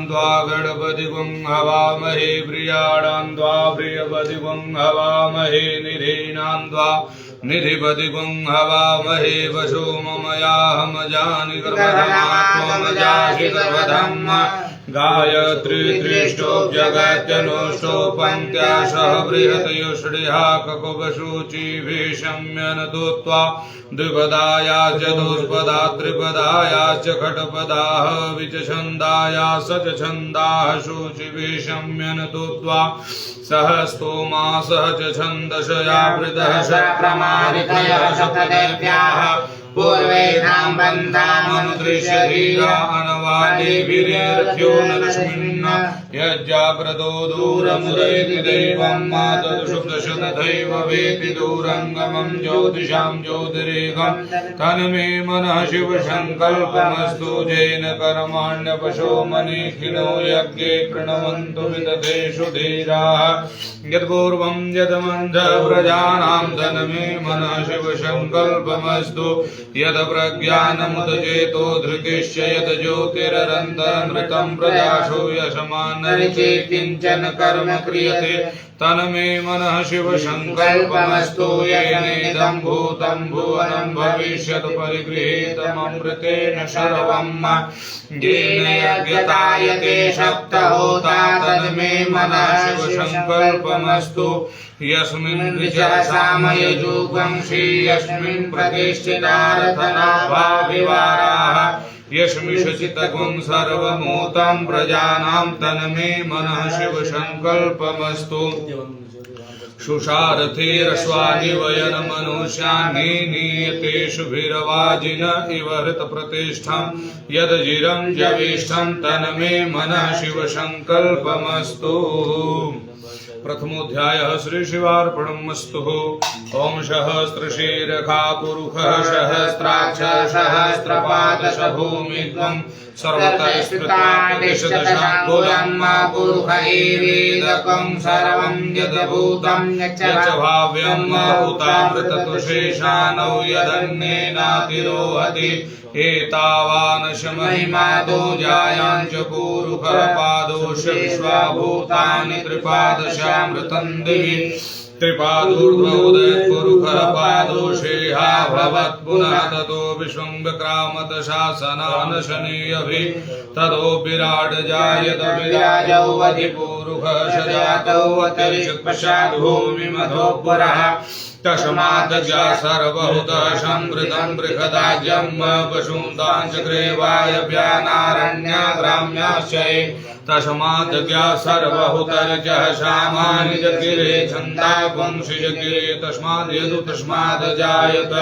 त्वा गणपतिगुं हवामहे प्रियाणां त्वा प्रियपतिगुं हवामहे निधीनां त्वा निधिपतिगुं हवामहे वशो ममयाहमजानि गर्भधमात्मजासि गर्भधम् गायत्री त्रिष्टोप जगत्यनुष्टो पङ्क्त्या सह बृहतयुष्टिहा ककुपशुचिभिषम्यनतु त्वा द्विपदाया चतुष्पदा त्रिपदायाश्च खट्पदाः विचछन्दाया सचछन्दाः शुचिभिषम्यनतु त्वा सह स्तोमा सह च छन्दशया वृतः सप्रमादितयः सतदेव्याः पूर्वेधां बन्धामनुदृश्य धीरा अनवादिभिरेरथ्यो न तस्मिन् यज्जाग्रतो दूरमुदयति दैवं मातदुषुप्तशतथैव वेति दूरङ्गमं ज्योतिषां ज्योतिरेकं तन्मे मनः शिवसङ्कल्पमस्तु जैन कर्माण्यपशो मनीखिनो यज्ञे प्रणवन्तु विदधेषु धीराः यत्पूर्वं यदमन्ध प्रजानां तन्मे मनः शिवसङ्कल्पमस्तु यद प्रज्ञानमुदचेतो धृतिश्च यद ज्योतिरनन्तरमृतं प्रजाशो यशमानरिचे किञ्चन कर्म क्रियते तन्मे मनः शिवसङ्कल्पमस्तु येनेदं भूतं भुवनं भविष्यत् परिगृहीतममृतेन सर्वं येन यज्ञतायते सप्तहोता तन्मे मनः शिवसङ्कल्पमस्तु यस्मिन् ऋचसामयजुगंसि यस्मिन् प्रतिष्ठितारथनाभाविवाराः यस्मिषचितगुं सर्वमूतं प्रजानां तन्मे मनः शिवसङ्कल्पमस्तु सुषारथेरश्वानि वयनमनुष्यानि नीयतेषुभिरवाजिन इव हृतप्रतिष्ठं यदजिरं जविष्ठं तन्मे मनः शिवसङ्कल्पमस्तु। प्रथमोऽध्यायः श्री शिवार्पणमस्तु। ओम सहस्रशीर्षा पुरुषः सहस्राक्ष सहस्रपादश भूमित्वं सर्वतस्पृतादिशदशाङ्कुलं पुरुष एवेदकं सर्वं यद्भूतं यच्च भाव्यं उतामृततुशेषानौ यदन्येनातिरोहति एतावानश महिमादो जायाञ्च पुरुषः पादोश विश्वाभूतानि त्रिपादशामृतं दिवि त्रिपादोर्ध्वोदयत्पुरुषः पादोषेहा भवत् पुनः ततो विश्वं विक्रामत शासनानशनीयभिः ततो विराड जायत विराजौ अधिपुरुषः सजातौ अतिरिक्तपश्चात् भूमिमधोपरः तस्माद् सर्वभूतः संवृतं बृहदाज्यं पशून्तां चक्रे वायव्यानारण्याग्राम्याश्चये तस्माद् सर्वभूतर्जः सामानि जगिरे छन्दागुंसि जगिरे तस्माद् यदु तस्माद् जायत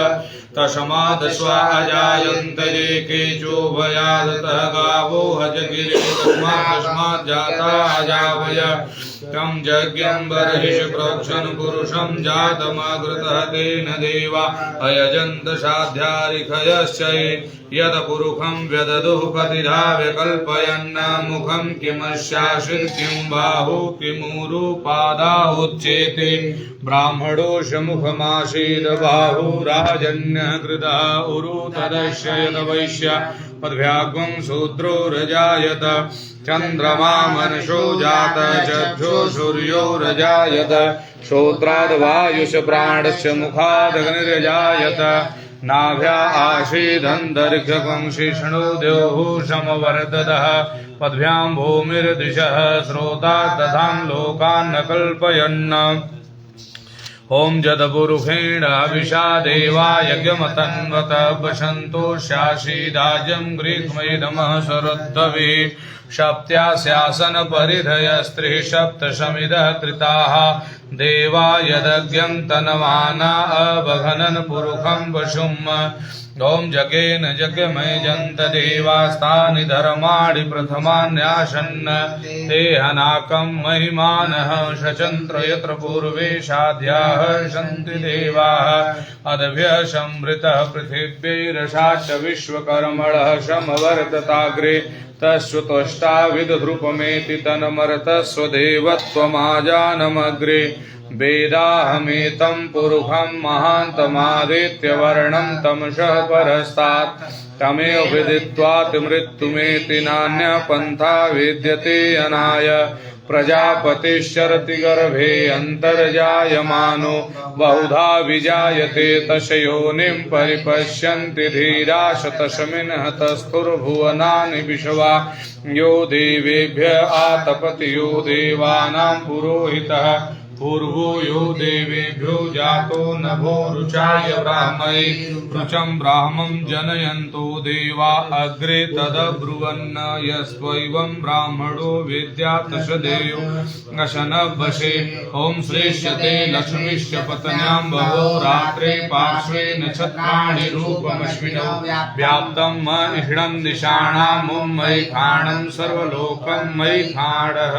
तस्माद् स्वाजायन्त ये केचोभयादतः गावो हजगिरे तस्माद् जाता अजावय तं यज्ञं बर्हिष प्रोक्षन् पुरुषं जातमग्रतः तेन देवा अयजन्त साध्यारिखयश्च यद पुरुषं व्यददुः पतिधा विकल्पयन् मुखं किमस्यासीत् किं बाहु किमुरुपादाहुच्येते ब्राह्मणोष मुखमासीद बाहु राजन्यः कृतः उरु तदस्य यद वैश्य पद्भ्याग्वं शूद्रो रजायत चन्द्रमा मनसो जात चक्षुः सूर्यो रजायत श्रोत्राद् वायुष प्राणस्य मुखादग्निरजायत नाभ्या आसीदन्तरिक्षगंशिष्णु द्योः समवर्ततः पद्भ्यां भूमिर्दिशः श्रोता तथां लोकान् न कल्पयन् ओम जदपुरुषेण अभिषा देवा यज्ञमतन्वत वसन्तो शासीदाजं गृह्मैदमः सरद्धवे सप्त्यास्यासन परिधयस्त्रिः सप्तशमिदः कृताः देवा यदज्ञं तनवाना अवघनन् पुरुषं वशुम् ओम जगेन जगमयजन्त देवास्तानि धर्माणि प्रथमान्यासन् ते हनाकं महिमानः शचन्त्र यत्र पूर्वे साध्याः सन्ति देवाः अदभ्यः संवृतः पृथिव्यैरसाच्च विश्वकर्मणः समवर्तताग्रे तस्वतोष्टाविदध्रुपमेति तन्मर्तस्व देवत्वमाजानमग्रे वेदाहमेतं पुरुषं महान्तमादित्यवर्णं तमसः परस्तात् तमेव विदित्वाति मृत्युमेति नान्यपन्था विद्यते अनाय प्रजापतिश्चरति गर्भे अन्तर्जायमानो बहुधा विजायते तस्य योनिं परिपश्यन्ति धीरा शतशमिनः तस्थुर्भुवनानि विश्वा यो देवेभ्य आतपति यो देवानां पुरोहितः पूर्वो यो देवेभ्यो जातो नभो रुचाय ब्राह्मणे रुचं ब्राह्मं जनयन्तो देवा अग्रे तदब्रुवन्न यस्त्वैवं ब्राह्मणो विद्यात् शदेयो गशनवशे ॐ श्रेष्यते लक्ष्मीश्च पत्न्यां बहो रात्रे पार्श्वे नक्षत्राणि रूपमश्विनौ व्याप्तं महिषं दिशाणां मयि खाणं सर्वलोकं मयि खाणः।